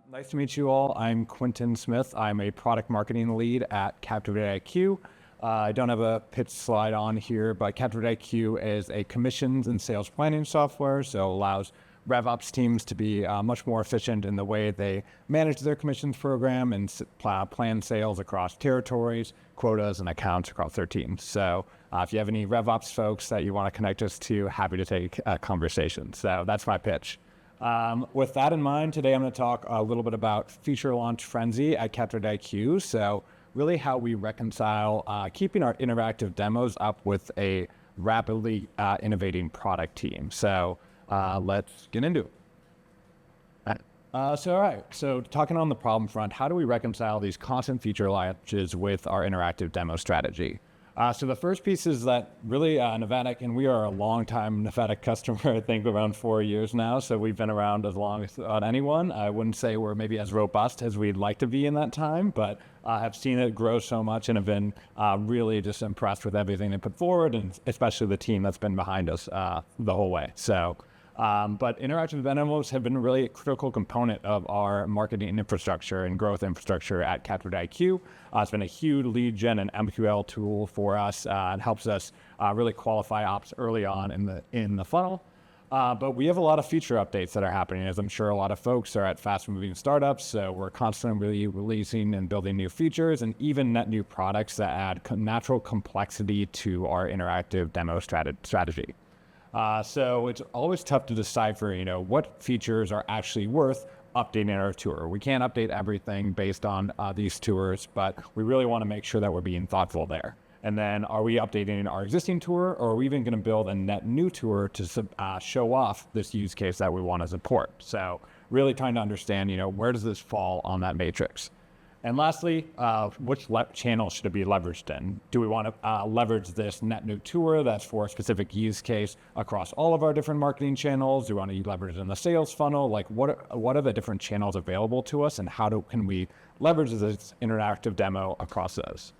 Nice to meet you all. I'm Quintin Smith. I'm a product marketing lead at CaptivateIQ. I don't have a pitch slide on here, but CaptivateIQ is a commissions and sales planning software, so allows RevOps teams to be much more efficient in the way they manage their commissions program and plan sales across territories, quotas, and accounts across their teams. So if you have any RevOps folks that you want to connect us to, happy to take a conversation. So that's my pitch. With that in mind, today I'm going to talk a little bit about feature launch frenzy at CaptivateIQ. So really how we reconcile keeping our interactive demos up with a rapidly innovating product team. So let's get into it. All right. So talking on the problem front, how do we reconcile these constant feature launches with our interactive demo strategy? So the first piece is that really Navattic, and we are a long-time Navattic customer, I think around 4 years now. So we've been around as long as anyone. I wouldn't say we're maybe as robust as we'd like to be in that time, but have seen it grow so much and have been really just impressed with everything they put forward, and especially the team that's been behind us the whole way. So. But interactive demos have been really a critical component of our marketing infrastructure and growth infrastructure at CaptivateIQ. It's been a huge lead gen and MQL tool for us. It helps us really qualify ops early on in the funnel. But we have a lot of feature updates that are happening, as I'm sure a lot of folks are at fast-moving startups. So we're constantly releasing and building new features and even net new products that add natural complexity to our interactive demo strategy. So it's always tough to decipher, what features are actually worth updating our tour. We can't update everything based on these tours, but we really want to make sure that we're being thoughtful there. And then are we updating our existing tour, or are we even going to build a net new tour to show off this use case that we want to support? So really trying to understand, where does this fall on that matrix? And lastly, which channel should it be leveraged in? Do we want to leverage this net new tour that's for a specific use case across all of our different marketing channels? Do we want to leverage it in the sales funnel? Like what are the different channels available to us, and how can we leverage this interactive demo across those?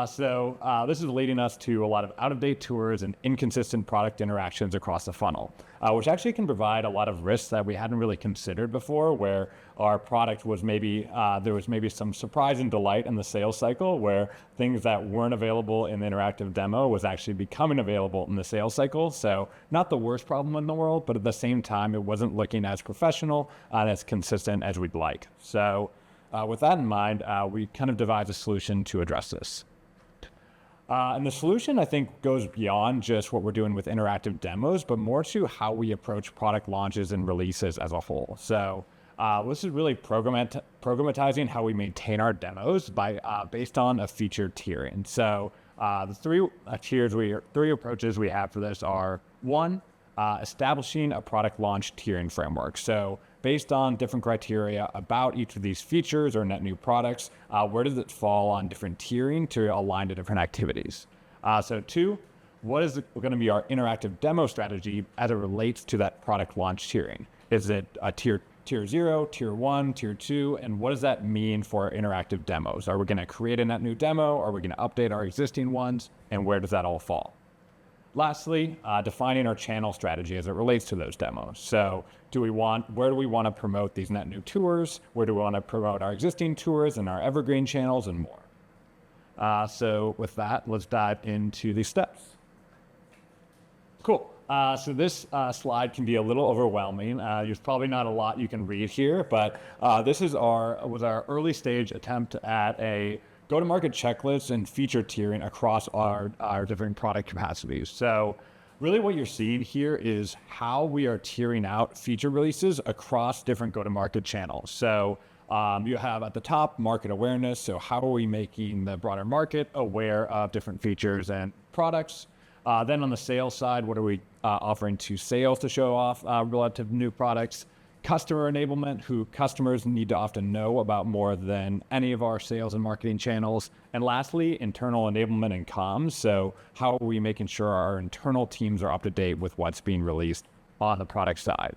So this is leading us to a lot of out-of-date tours and inconsistent product interactions across the funnel, which actually can provide a lot of risks that we hadn't really considered before, where our product was maybe, there was maybe some surprise and delight in the sales cycle, where things that weren't available in the interactive demo was actually becoming available in the sales cycle. So not the worst problem in the world, but at the same time, it wasn't looking as professional and as consistent as we'd like. So with that in mind, we kind of devised a solution to address this. And the solution, I think, goes beyond just what we're doing with interactive demos, but more to how we approach product launches and releases as a whole. So this is really programmatizing how we maintain our demos based on a feature tiering. So the three approaches we have for this are: one, establishing a product launch tiering framework. So based on different criteria about each of these features or net new products, where does it fall on different tiering to align to different activities? So two, what is going to be our interactive demo strategy as it relates to that product launch tiering? Is it a tier 0, tier 1, tier 2, and what does that mean for our interactive demos? Are we going to create a net new demo? Are we going to update our existing ones? And where does that all fall? Lastly, defining our channel strategy as it relates to those demos. So where do we want to promote these net new tours? Where do we want to promote our existing tours and our evergreen channels and more? So with that, let's dive into these steps. Cool. So this slide can be a little overwhelming. There's probably not a lot you can read here, but this was our early stage attempt at a go-to-market checklist and feature tiering across our different product capacities. So really what you're seeing here is how we are tiering out feature releases across different go-to-market channels. So you have at the top market awareness. So how are we making the broader market aware of different features and products? Then on the sales side, what are we offering to sales to show off relative new products? Customer enablement, who customers need to often know about more than any of our sales and marketing channels. And lastly, internal enablement and comms. So how are we making sure our internal teams are up to date with what's being released on the product side?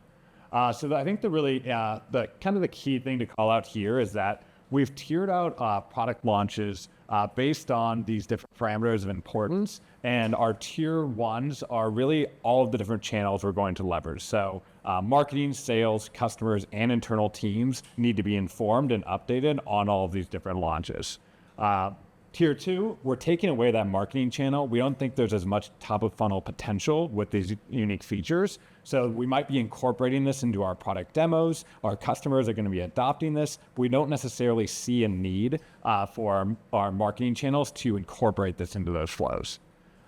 So I think the key thing to call out here is that we've tiered out product launches based on these different parameters of importance. And our tier ones are really all of the different channels we're going to leverage. So marketing, sales, customers, and internal teams need to be informed and updated on all of these different launches. Tier two, we're taking away that marketing channel. We don't think there's as much top of funnel potential with these unique features. So we might be incorporating this into our product demos. Our customers are going to be adopting this. We don't necessarily see a need for our marketing channels to incorporate this into those flows.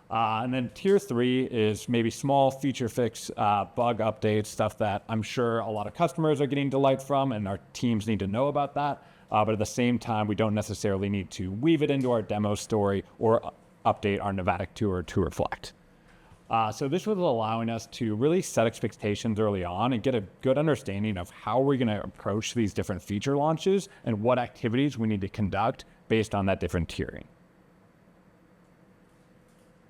And then tier three is maybe small feature fix, bug updates, stuff that I'm sure a lot of customers are getting delight from, and our teams need to know about that. But at the same time, we don't necessarily need to weave it into our demo story or update our Navattic tour to reflect. So this was allowing us to really set expectations early on and get a good understanding of how we're going to approach these different feature launches and what activities we need to conduct based on that different tiering.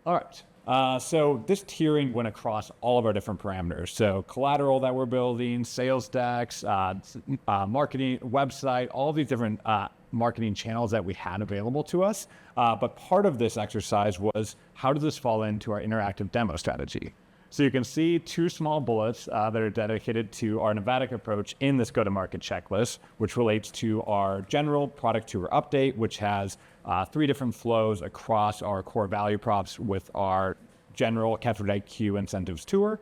All right, so this tiering went across all of our different parameters. So collateral that we're building, sales decks, marketing, website, all these different marketing channels that we had available to us. But part of this exercise was, how does this fall into our interactive demo strategy? So you can see two small bullets that are dedicated to our Navattic approach in this go-to-market checklist, which relates to our general product tour update, which has 3 different flows across our core value props with our general CaptivateIQ incentives tour,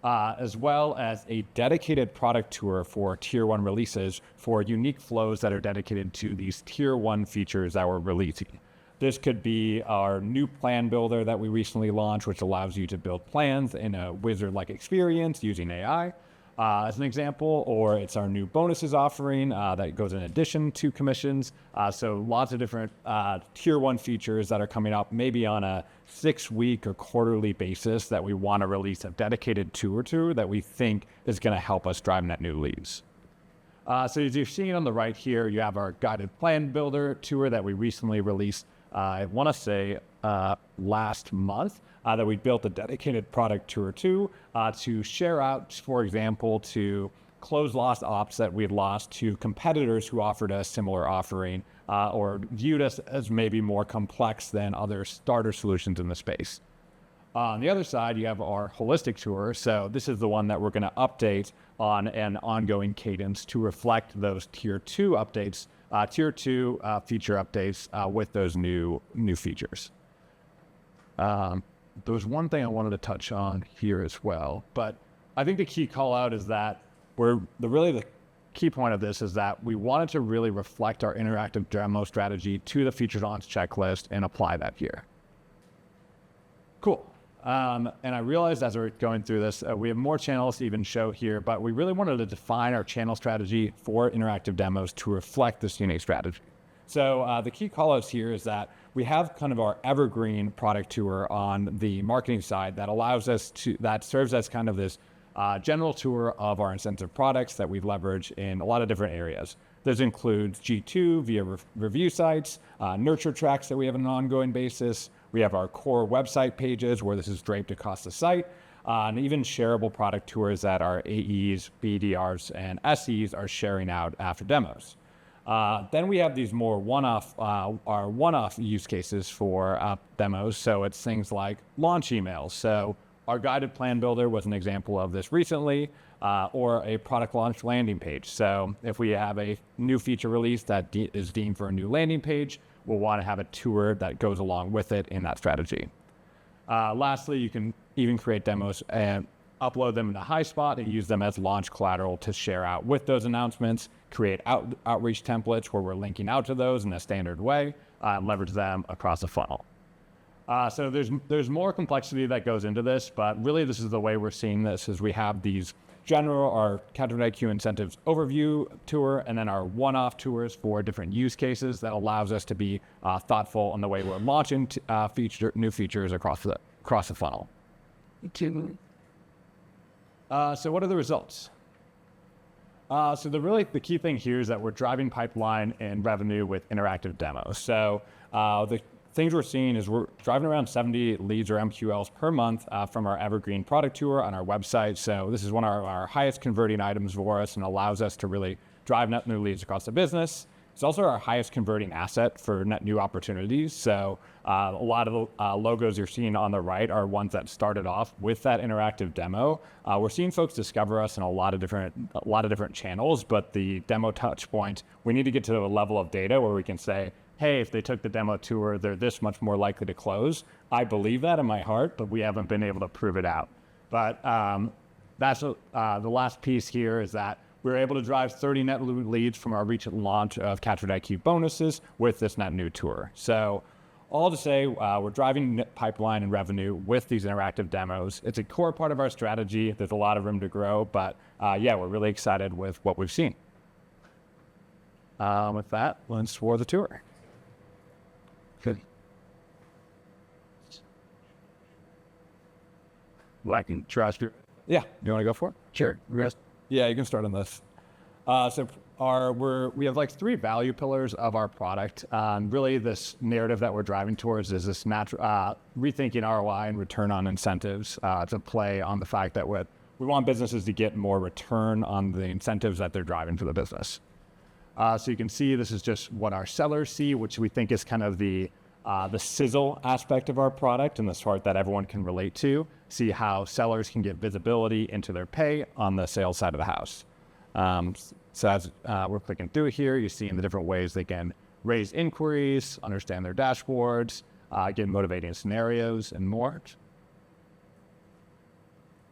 as well as a dedicated product tour for tier 1 releases for unique flows that are dedicated to these tier 1 features that we're releasing. This could be our new plan builder that we recently launched, which allows you to build plans in a wizard-like experience using AI, as an example, or it's our new bonuses offering that goes in addition to commissions. So lots of different tier 1 features that are coming up maybe on a 6-week or quarterly basis that we want to release a dedicated tour to that we think is going to help us drive net new leads. So as you're seeing on the right here, you have our guided plan builder tour that we recently released. I want to say last month that we built a dedicated product tour to share out, for example, to close lost ops that we had lost to competitors who offered a similar offering or viewed us as maybe more complex than other starter solutions in the space. On the other side, you have our holistic tour. So this is the one that we're going to update on an ongoing cadence to reflect those tier 2 updates, tier 2 feature updates with those new features. There was one thing I wanted to touch on here as well, but I think the key call out is that the key point of this is that we wanted to really reflect our interactive demo strategy to the feature launch checklist and apply that here. Cool. And I realized as we're going through this, we have more channels to even show here, but we really wanted to define our channel strategy for interactive demos to reflect this unique strategy. So the key callouts here is that we have kind of our evergreen product tour on the marketing side that allows us that serves as kind of this general tour of our incentive products that we leverage in a lot of different areas. This includes G2 via review sites, nurture tracks that we have on an ongoing basis. We have our core website pages where this is draped across the site, and even shareable product tours that our AEs, BDRs, and SEs are sharing out after demos. Then we have these more one-off use cases for demos. So it's things like launch emails. So our guided plan builder was an example of this recently, or a product launch landing page. So if we have a new feature release that is deemed for a new landing page, we'll want to have a tour that goes along with it in that strategy. Lastly, you can even create demos and upload them into HighSpot and use them as launch collateral to share out with those announcements, create outreach templates where we're linking out to those in a standard way, leverage them across the funnel. So there's more complexity that goes into this, but really this is the way we're seeing this is we have these general, our CaptivateIQ incentives overview tour, and then our one-off tours for different use cases that allows us to be thoughtful in the way we're launching new features across the funnel. So what are the results? So the key thing here is that we're driving pipeline and revenue with interactive demos. So the things we're seeing is we're driving around 70 leads or MQLs per month from our evergreen product tour on our website. So this is one of our highest converting items for us and allows us to really drive net new leads across the business. It's also our highest converting asset for net new opportunities. So a lot of the logos you're seeing on the right are ones that started off with that interactive demo. We're seeing folks discover us in a lot of different channels, but the demo touch point, we need to get to a level of data where we can say, hey, if they took the demo tour, they're this much more likely to close. I believe that in my heart, but we haven't been able to prove it out. But that's the last piece here is that we were able to drive 30 net leads from our recent launch of CaptivateIQ bonuses with this net new tour. So all to say, we're driving pipeline and revenue with these interactive demos. It's a core part of our strategy. There's a lot of room to grow, but yeah, we're really excited with what we've seen. With that, let's for the tour. Good. I can trust you. Yeah, you want to go for it? Sure. Yeah, you can start on this. We have like 3 value pillars of our product. Really, this narrative that we're driving towards is this rethinking ROI and return on incentives to play on the fact that we want businesses to get more return on the incentives that they're driving for the business. So you can see this is just what our sellers see, which we think is kind of the sizzle aspect of our product and the part that everyone can relate to. See how sellers can get visibility into their pay on the sales side of the house. So as we're clicking through here, you see in the different ways they can raise inquiries, understand their dashboards, get motivating scenarios, and more.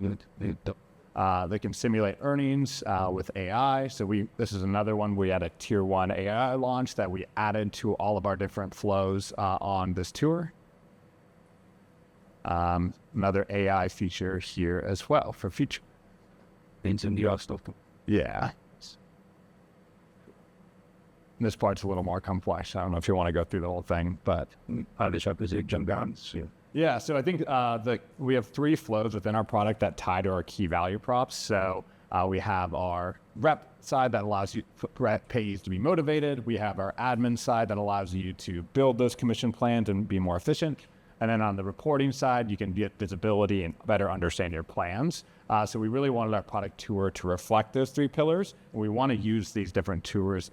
They can simulate earnings with AI. So this is another one. We had a tier 1 AI launch that we added to all of our different flows on this tour. Another AI feature here as well for feature. Yeah. This part's a little more complex. I don't know if you want to go through the whole thing, but yeah, so I think we have 3 flows within our product that tie to our key value props. So we have our rep side that allows you payees to be motivated. We have our admin side that allows you to build those commission plans and be more efficient. And then on the reporting side, you can get visibility and better understand your plans. So we really wanted our product tour to reflect those 3 pillars. And we want to use these different tours,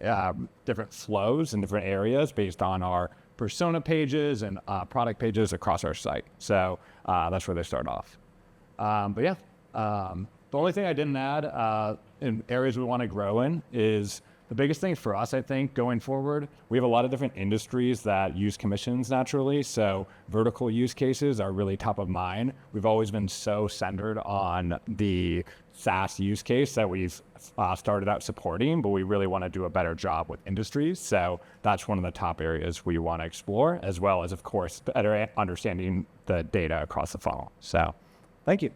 different flows in different areas based on our persona pages and product pages across our site. So that's where they start off. But yeah, the only thing I didn't add in areas we want to grow in is the biggest thing for us, I think, going forward, we have a lot of different industries that use commissions naturally. So vertical use cases are really top of mind. We've always been so centered on the SaaS use case that we've started out supporting, but we really want to do a better job with industries. So that's one of the top areas we want to explore, as well as, of course, better understanding the data across the funnel. So thank you.